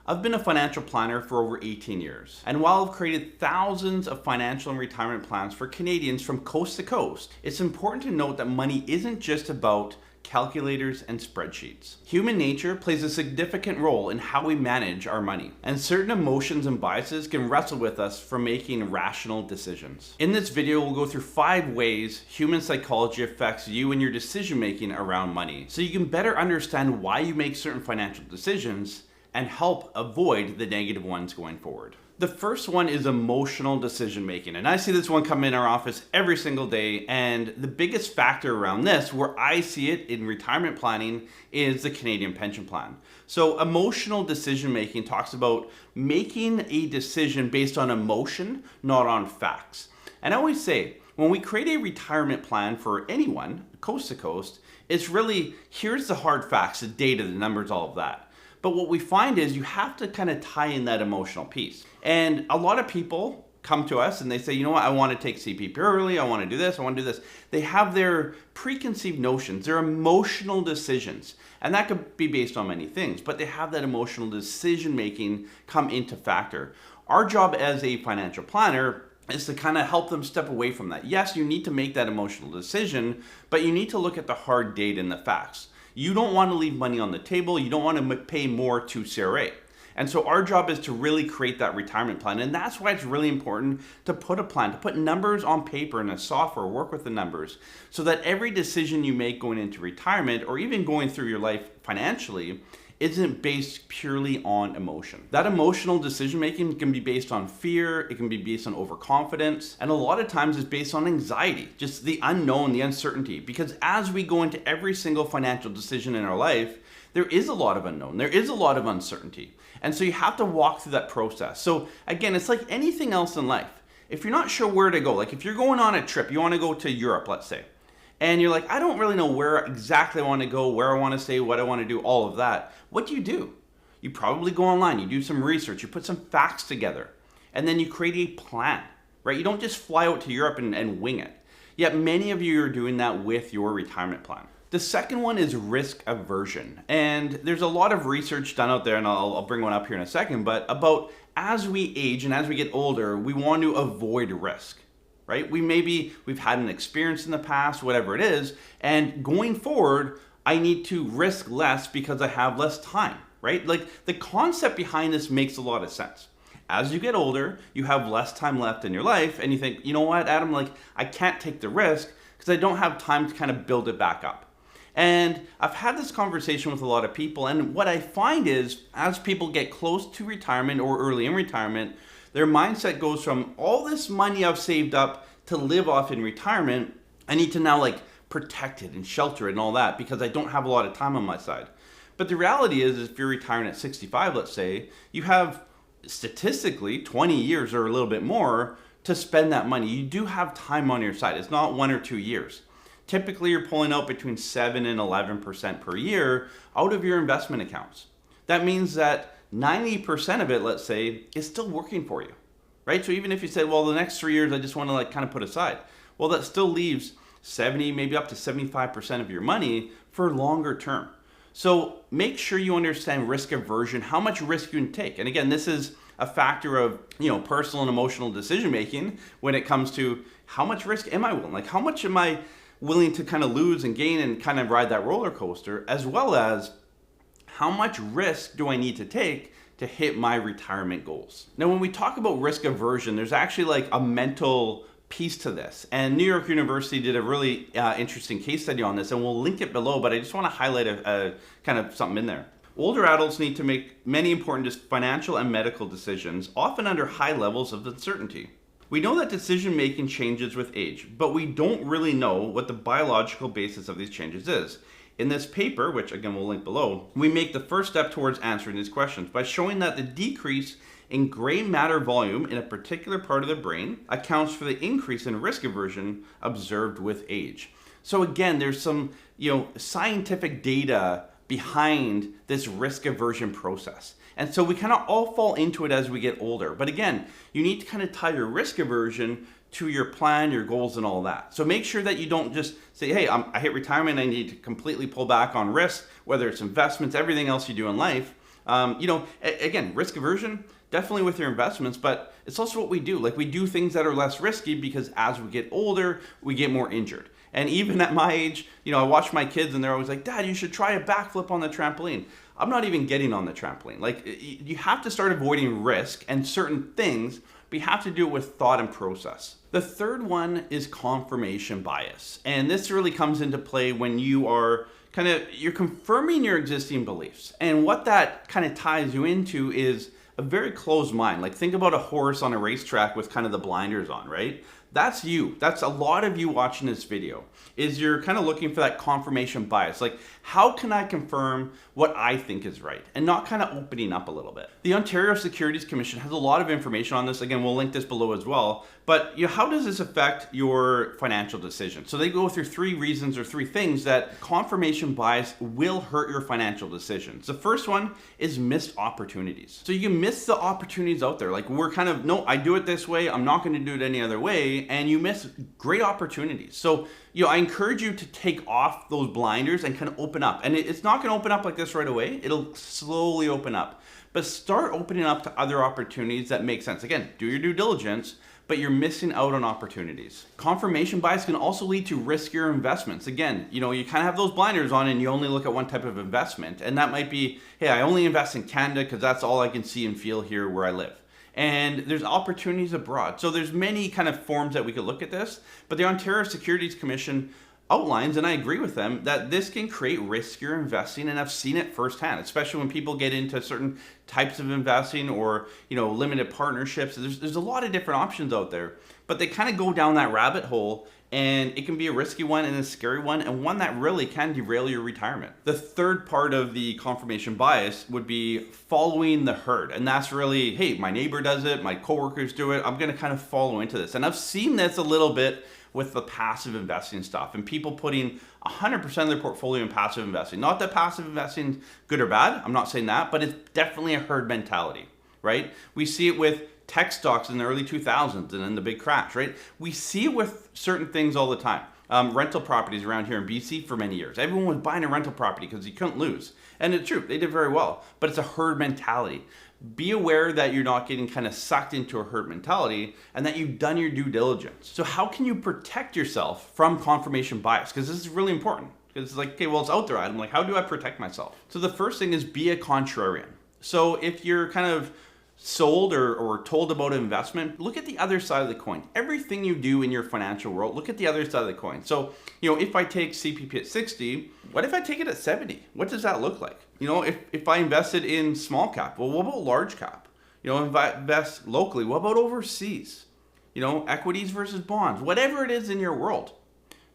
I've been a financial planner for over 18 years. And while I've created thousands of financial and retirement plans for Canadians from coast to coast, it's important to note that money isn't just about calculators and spreadsheets. Human nature plays a significant role in how we manage our money, and certain emotions and biases can wrestle with us from making rational decisions. In this video, we'll go through 5 ways human psychology affects you and your decision making around money, so you can better understand why you make certain financial decisions and help avoid the negative ones going forward. The first one is emotional decision making, and I see this one come in our office every single day, and the biggest factor around this, where I see it in retirement planning, is the Canadian pension plan. So emotional decision making talks about making a decision based on emotion, not on facts. And I always say, when we create a retirement plan for anyone, coast to coast, it's really, here's the hard facts, the data, the numbers, all of that. But what we find is you have to kind of tie in that emotional piece. And a lot of people come to us and they say, you know what, I want to take CPP early, I want to do this, I want to do this. They have their preconceived notions, their emotional decisions. And that could be based on many things, but they have that emotional decision making come into factor. Our job as a financial planner is to kind of help them step away from that. Yes, you need to make that emotional decision, but you need to look at the hard data and the facts. You don't want to leave money on the table. You don't want to pay more to CRA. And so our job is to really create that retirement plan. And that's why it's really important to put a plan, to put numbers on paper in a software, work with the numbers, so that every decision you make going into retirement or even going through your life financially isn't based purely on emotion. That emotional decision making can be based on fear, it can be based on overconfidence, and a lot of times it's based on anxiety, just the unknown, the uncertainty. Because as we go into every single financial decision in our life, there is a lot of unknown, there is a lot of uncertainty. And so you have to walk through that process. So again, it's like anything else in life. If you're not sure where to go, like if you're going on a trip, you want to go to Europe, let's say, and you're like, I don't really know where exactly I want to go, where I want to stay, what I want to do, all of that. What do? You probably go online, you do some research, you put some facts together, and then you create a plan, right? You don't just fly out to Europe and wing it. Yet many of you are doing that with your retirement plan. The second one is risk aversion. And there's a lot of research done out there, and I'll bring one up here in a second, but about as we age and as we get older, we want to avoid risk. Right? We've had an experience in the past, whatever it is, and going forward, I need to risk less because I have less time, right? Like the concept behind this makes a lot of sense. As you get older, you have less time left in your life, and you think, you know what, Adam, like I can't take the risk because I don't have time to kind of build it back up. And I've had this conversation with a lot of people, and what I find is as people get close to retirement or early in retirement, their mindset goes from all this money I've saved up to live off in retirement, I need to now like protect it and shelter it and all that because I don't have a lot of time on my side. But the reality is if you're retiring at 65, let's say, you have statistically 20 years or a little bit more to spend that money. You do have time on your side. It's not 1 or 2 years. Typically, you're pulling out between 7 and 11% per year out of your investment accounts. That means that 90% of it, let's say, is still working for you, right? So even if you say, well, the next 3 years, I just want to like kind of put aside, well, that still leaves 70, maybe up to 75% of your money for longer term. So make sure you understand risk aversion, how much risk you can take. And again, this is a factor of, personal and emotional decision making when it comes to how much risk am I willing? Like how much am I willing to kind of lose and gain and kind of ride that roller coaster, as well as how much risk do I need to take to hit my retirement goals? Now, when we talk about risk aversion, there's actually like a mental piece to this. And New York University did a really interesting case study on this, and we'll link it below, but I just want to highlight a kind of something in there. Older adults need to make many important financial and medical decisions, often under high levels of uncertainty. We know that decision-making changes with age, but we don't really know what the biological basis of these changes is. In this paper, which again we'll link below, we make the first step towards answering these questions by showing that the decrease in gray matter volume in a particular part of the brain accounts for the increase in risk aversion observed with age. So again, there's some scientific data behind this risk aversion process. And so we kind of all fall into it as we get older. But again, you need to kind of tie your risk aversion to your plan, your goals, and all that. So make sure that you don't just say, hey, I hit retirement, I need to completely pull back on risk, whether it's investments, everything else you do in life. Again, risk aversion, definitely with your investments, but it's also what we do. Like, we do things that are less risky because as we get older, we get more injured. And even at my age, I watch my kids and they're always like, Dad, you should try a backflip on the trampoline. I'm not even getting on the trampoline. Like, you have to start avoiding risk and certain things, but you have to do it with thought and process. The third one is confirmation bias. And this really comes into play when you are you're confirming your existing beliefs. And what that kind of ties you into is a very closed mind. Like, think about a horse on a racetrack with kind of the blinders on, right? That's you. That's a lot of you watching this video, is you're kind of looking for that confirmation bias. Like, how can I confirm what I think is right? And not kind of opening up a little bit. The Ontario Securities Commission has a lot of information on this. Again, we'll link this below as well. But how does this affect your financial decisions? So they go through 3 reasons or 3 things that confirmation bias will hurt your financial decisions. The first one is missed opportunities. So you miss the opportunities out there. Like, we're kind of, no, I do it this way, I'm not going to do it any other way, and you miss great opportunities. So, I encourage you to take off those blinders and kind of open up. And it's not going to open up like this right away. It'll slowly open up. But start opening up to other opportunities that make sense. Again, do your due diligence, but you're missing out on opportunities. Confirmation bias can also lead to riskier investments. Again, you kind of have those blinders on and you only look at one type of investment. And that might be, hey, I only invest in Canada because that's all I can see and feel here where I live. And there's opportunities abroad. So there's many kind of forms that we could look at this, but the Ontario Securities Commission outlines, and I agree with them, that this can create riskier investing, and I've seen it firsthand, especially when people get into certain types of investing or, limited partnerships. There's a lot of different options out there, but they kind of go down that rabbit hole, and it can be a risky one and a scary one, and one that really can derail your retirement. The third part of the confirmation bias would be following the herd, and that's really, hey, my neighbor does it, my coworkers do it, I'm going to kind of follow into this. And I've seen this a little bit with the passive investing stuff and people putting 100% of their portfolio in passive investing. Not that passive investing is good or bad, I'm not saying that, but it's definitely a herd mentality, right? We see it with tech stocks in the early 2000s and then the big crash, right? We see it with certain things all the time. Rental properties around here in BC for many years. Everyone was buying a rental property because you couldn't lose. And it's true, they did very well, but it's a herd mentality. Be aware that you're not getting kind of sucked into a herd mentality and that you've done your due diligence. So how can you protect yourself from confirmation bias? Because this is really important. Because it's like, okay, well, it's out there. I'm like, how do I protect myself? So the first thing is be a contrarian. So if you're kind of sold or told about an investment, look at the other side of the coin. Everything you do in your financial world, look at the other side of the coin. So, if I take CPP at 60, what if I take it at 70? What does that look like? If I invested in small cap, well, what about large cap? If I invest locally, what about overseas? Equities versus bonds, whatever it is in your world.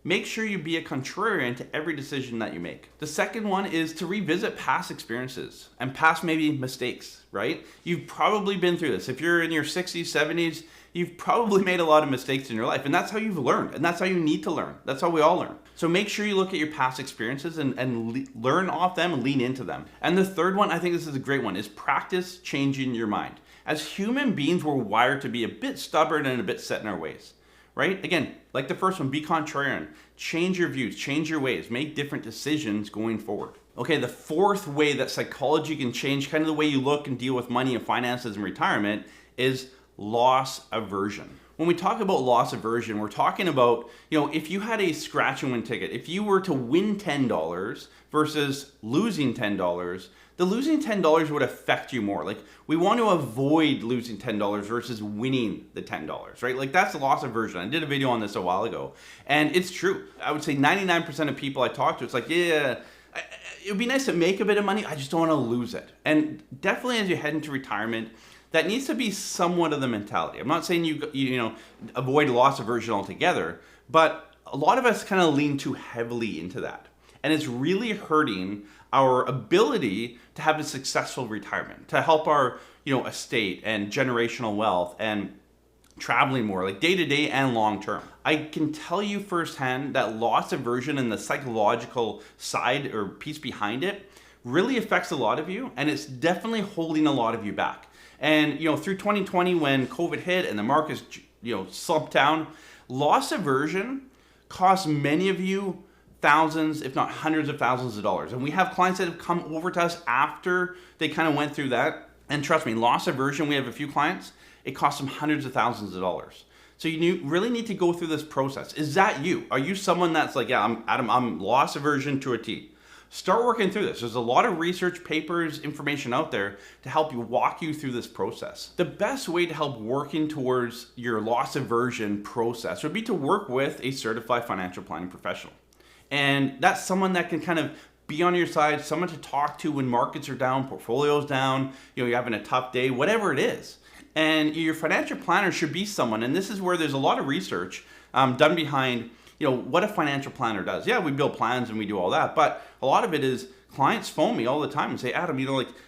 Make sure you be a contrarian to every decision that you make. The second one is to revisit past experiences and past maybe mistakes, right? You've probably been through this. If you're in your 60s, 70s, you've probably made a lot of mistakes in your life, and that's how you've learned, and that's how you need to learn. That's how we all learn. So make sure you look at your past experiences and learn off them and lean into them. And the third one, I think this is a great one, is practice changing your mind. As human beings, we're wired to be a bit stubborn and a bit set in our ways. Right? Again, like the first one, be contrarian. Change your views, change your ways, make different decisions going forward. Okay, the fourth way that psychology can change kind of the way you look and deal with money and finances and retirement is loss aversion. When we talk about loss aversion, we're talking about, if you had a scratch and win ticket, if you were to win $10 versus losing $10, the losing $10 would affect you more. Like, we want to avoid losing $10 versus winning the $10, right? Like, that's loss aversion. I did a video on this a while ago, and it's true. I would say 99% of people I talk to, it's like, yeah, it would be nice to make a bit of money. I just don't want to lose it. And definitely as you head into retirement, that needs to be somewhat of the mentality. I'm not saying you avoid loss aversion altogether, but a lot of us kind of lean too heavily into that. And it's really hurting our ability to have a successful retirement, to help our, estate and generational wealth and traveling more, like day to day and long term. I can tell you firsthand that loss aversion and the psychological side or piece behind it really affects a lot of you, and it's definitely holding a lot of you back. And, through 2020 when COVID hit and the markets, slumped down, loss aversion cost many of you thousands, if not hundreds of thousands of dollars. And we have clients that have come over to us after they kind of went through that. And trust me, loss aversion, we have a few clients, it costs them hundreds of thousands of dollars. So you really need to go through this process. Is that you? Are you someone that's like, yeah, I'm loss aversion to a T? Start working through this. There's a lot of research, papers, information out there to help you walk you through this process. The best way to help working towards your loss aversion process would be to work with a certified financial planning professional. And that's someone that can kind of be on your side, someone to talk to when markets are down, portfolio's down, you're having a tough day, whatever it is. And your financial planner should be someone, and this is where there's a lot of research done behind what a financial planner does. Yeah, we build plans and we do all that, but a lot of it is clients phone me all the time and say, Adam,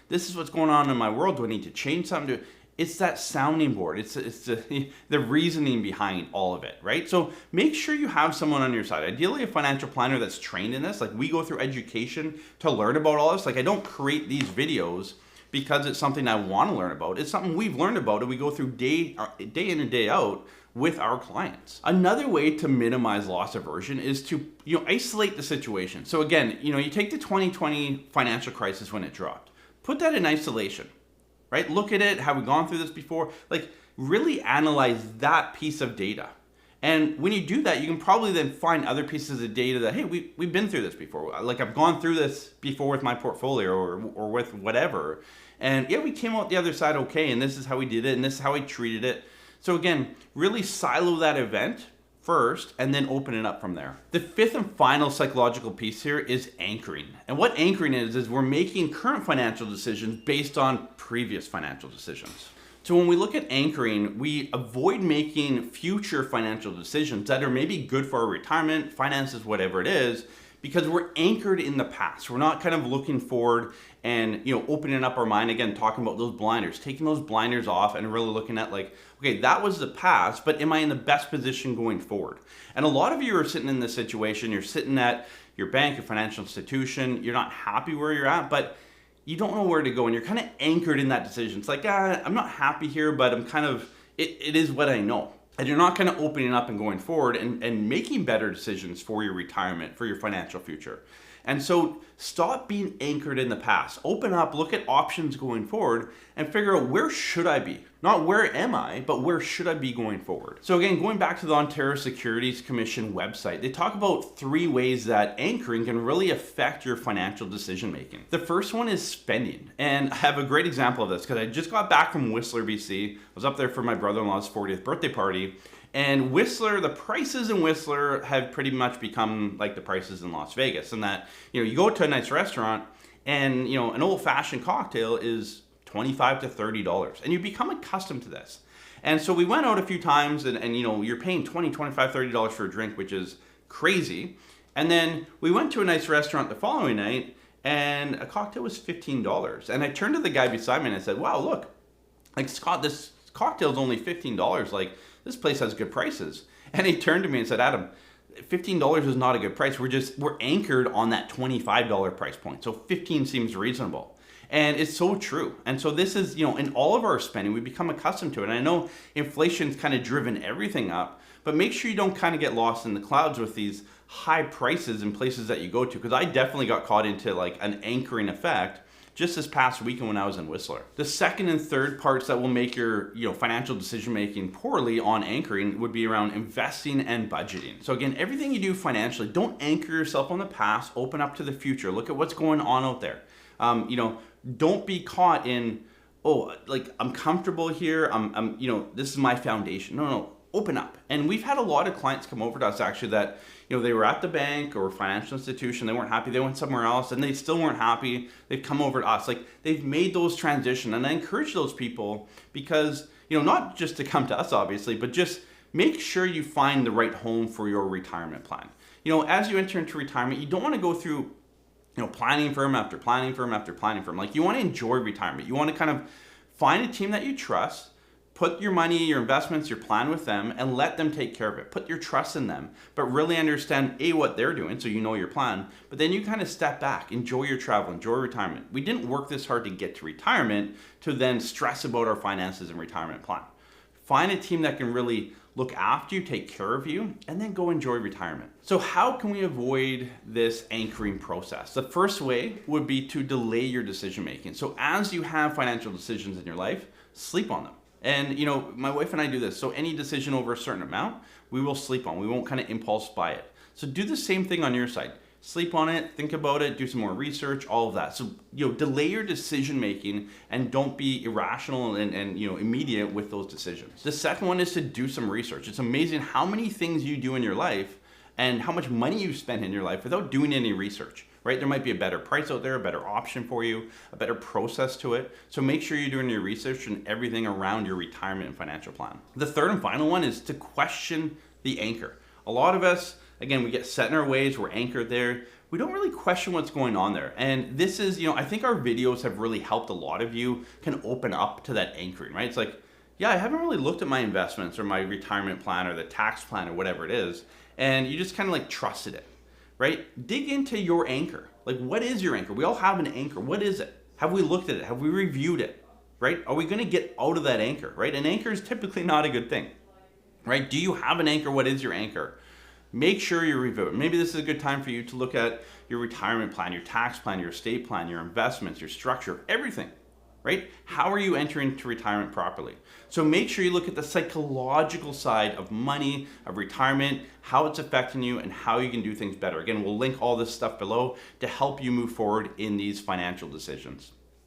this is what's going on in my world. Do I need to change something? It's that sounding board. It's the reasoning behind all of it, right? So make sure you have someone on your side. Ideally, a financial planner that's trained in this. Like, we go through education to learn about all this. Like, I don't create these videos because it's something I want to learn about. It's something we've learned about and we go through day in and day out with our clients. Another way to minimize loss aversion is to isolate the situation. So again, you take the 2020 financial crisis when it dropped. Put that in isolation, right? Look at it. Have we gone through this before? Like, really analyze that piece of data. And when you do that, you can probably then find other pieces of data that, hey, we've been through this before. Like, I've gone through this before with my portfolio or with whatever. And yeah, we came out the other side okay, and this is how we did it, and this is how we treated it. So again, really silo that event first and then open it up from there. The fifth and final psychological piece here is anchoring. And what anchoring is we're making current financial decisions based on previous financial decisions. So when we look at anchoring, we avoid making future financial decisions that are maybe good for our retirement, finances, whatever it is, because we're anchored in the past. We're not kind of looking forward and opening up our mind, again, talking about those blinders, taking those blinders off and really looking at like, okay, that was the past, but am I in the best position going forward? And a lot of you are sitting in this situation, you're sitting at your bank, your financial institution, you're not happy where you're at, but you don't know where to go and you're kind of anchored in that decision. It's like, I'm not happy here, but I'm kind of, it is what I know. And you're not kind of opening up and going forward and making better decisions for your retirement, for your financial future. And so stop being anchored in the past. Open up, look at options going forward, and figure out where should I be? Not where am I, but where should I be going forward? So again, going back to the Ontario Securities Commission website, they talk about 3 ways that anchoring can really affect your financial decision making. The first one is spending. And I have a great example of this because I just got back from Whistler, BC. I was up there for my brother-in-law's 40th birthday party. And Whistler, the prices in Whistler have pretty much become like the prices in Las Vegas. And that, you go to a nice restaurant and, an old-fashioned cocktail is $25 to $30. And you become accustomed to this. And so we went out a few times and you're paying $20, $25, $30 for a drink, which is crazy. And then we went to a nice restaurant the following night and a cocktail was $15. And I turned to the guy beside me and I said, wow, look, like Scott, this cocktail is only $15. Like, this place has good prices. And he turned to me and said, Adam, $15 is not a good price. We're anchored on that $25 price point. So 15 seems reasonable. And it's so true. And so this is, in all of our spending, we become accustomed to it. And I know inflation's kind of driven everything up, but make sure you don't kind of get lost in the clouds with these high prices in places that you go to. Because I definitely got caught into like an anchoring effect just this past weekend when I was in Whistler. The second and third parts that will make your financial decision making poorly on anchoring would be around investing and budgeting. So again, everything you do financially, don't anchor yourself on the past, open up to the future. Look at what's going on out there. Don't be caught in, I'm comfortable here. This is my foundation. No, open up. And we've had a lot of clients come over to us actually that, they were at the bank or financial institution, they weren't happy, they went somewhere else and they still weren't happy. They've come over to us. Like, they've made those transitions. And I encourage those people because, not just to come to us obviously, but just make sure you find the right home for your retirement plan. As you enter into retirement, you don't want to go through planning firm after planning firm after planning firm. Like, you want to enjoy retirement. You want to kind of find a team that you trust, put your money, your investments, your plan with them, and let them take care of it. Put your trust in them, but really understand what they're doing so you know your plan. But then you kind of step back, enjoy your travel, enjoy retirement. We didn't work this hard to get to retirement to then stress about our finances and retirement plan. Find a team that can really look after you, take care of you, and then go enjoy retirement. So how can we avoid this anchoring process? The first way would be to delay your decision making. So as you have financial decisions in your life, sleep on them. And my wife and I do this. So any decision over a certain amount, we will sleep on. We won't kind of impulse buy it. So do the same thing on your side. Sleep on it, think about it, do some more research, all of that. So, delay your decision making and don't be irrational and immediate with those decisions. The second one is to do some research. It's amazing how many things you do in your life and how much money you spend in your life without doing any research, right? There might be a better price out there, a better option for you, a better process to it. So make sure you're doing your research and everything around your retirement and financial plan. The third and final one is to question the anchor. A lot of us, again, we get set in our ways, we're anchored there. We don't really question what's going on there. And this is, I think our videos have really helped a lot of you can open up to that anchoring, right? It's like, yeah, I haven't really looked at my investments or my retirement plan or the tax plan or whatever it is. And you just kind of like trusted it, right? Dig into your anchor. Like, what is your anchor? We all have an anchor. What is it? Have we looked at it? Have we reviewed it, right? Are we going to get out of that anchor, right? An anchor is typically not a good thing, right? Do you have an anchor? What is your anchor? Make sure you review it. Maybe this is a good time for you to look at your retirement plan, your tax plan, your estate plan, your investments, your structure, everything, right? How are you entering into retirement properly? So make sure you look at the psychological side of money, of retirement, how it's affecting you, and how you can do things better. Again, we'll link all this stuff below to help you move forward in these financial decisions.